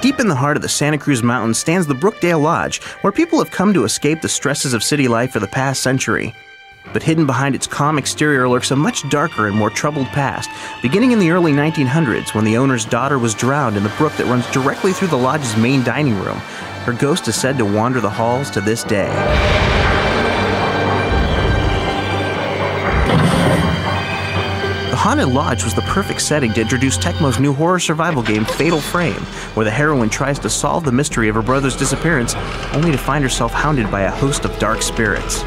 Deep in the heart of the Santa Cruz Mountains stands the Brookdale Lodge, where people have come to escape the stresses of city life for the past century. But hidden behind its calm exterior lurks a much darker and more troubled past, beginning in the early 1900s when the owner's daughter was drowned in the brook that runs directly through the lodge's main dining room. Her ghost is said to wander the halls to this day. The Haunted Lodge was the perfect setting to introduce Tecmo's new horror survival game, Fatal Frame, where the heroine tries to solve the mystery of her brother's disappearance, only to find herself hounded by a host of dark spirits.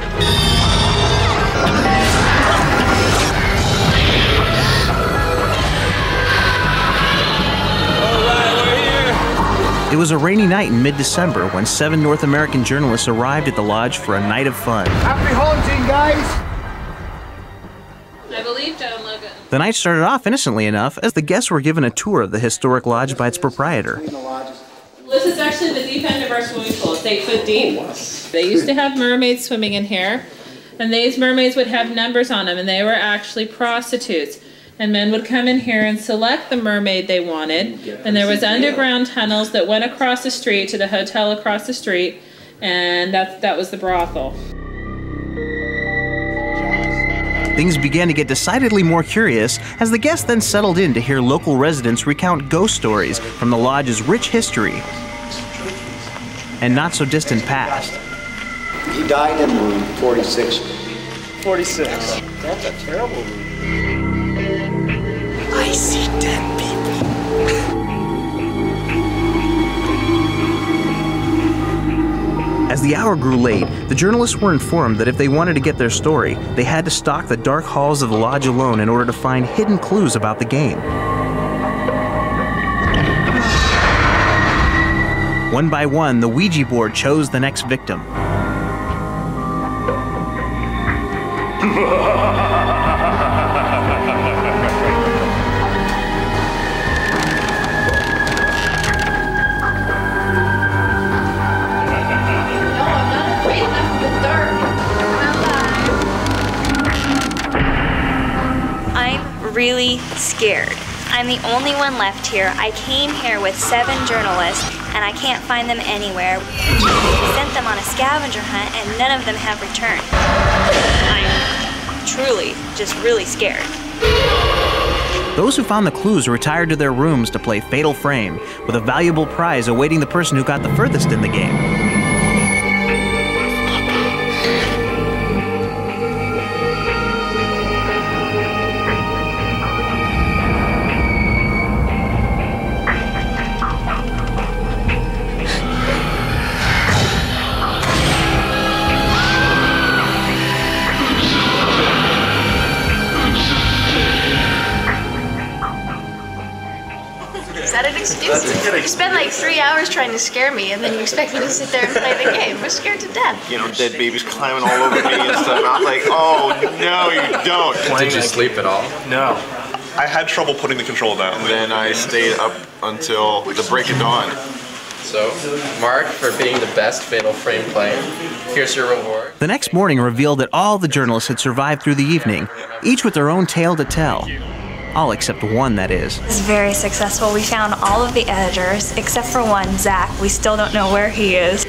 It was a rainy night in mid-December when 7 North American journalists arrived at the lodge for a night of fun. Happy haunting, guys! I believe John Logan. The night started off innocently enough as the guests were given a tour of the historic lodge by its proprietor. This is actually the deep end of our swimming pool. It's 8 foot deep. They used to have mermaids swimming in here, and these mermaids would have numbers on them, and they were actually prostitutes. And men would come in here and select the mermaid they wanted, and there was underground tunnels that went across the street to the hotel across the street, and that was the brothel. Things began to get decidedly more curious as the guests then settled in to hear local residents recount ghost stories from the lodge's rich history and not so distant past. He died in room 46. 46. That's a terrible room. I see dead people. As the hour grew late, the journalists were informed that if they wanted to get their story, they had to stalk the dark halls of the lodge alone in order to find hidden clues about the game. One by one, the Ouija board chose the next victim. Really scared. I'm the only one left here. I came here with 7 journalists and I can't find them anywhere. We sent them on a scavenger hunt and none of them have returned. I'm truly just really scared. Those who found the clues retired to their rooms to play Fatal Frame, with a valuable prize awaiting the person who got the furthest in the game. Is that an excuse? You spent like 3 hours trying to scare me, and then you expect me to sit there and play the game. We're scared to death. You know, dead babies climbing all over me and stuff. I was like, oh, no, you don't. Did you sleep at all? No. I had trouble putting the control down. Then I stayed up until the break of dawn. So, Mark, for being the best Fatal Frame player, here's your reward. The next morning revealed that all the journalists had survived through the evening, each with their own tale to tell. All except one, that is. It was very successful. We found all of the editors, except for one, Zach. We still don't know where he is.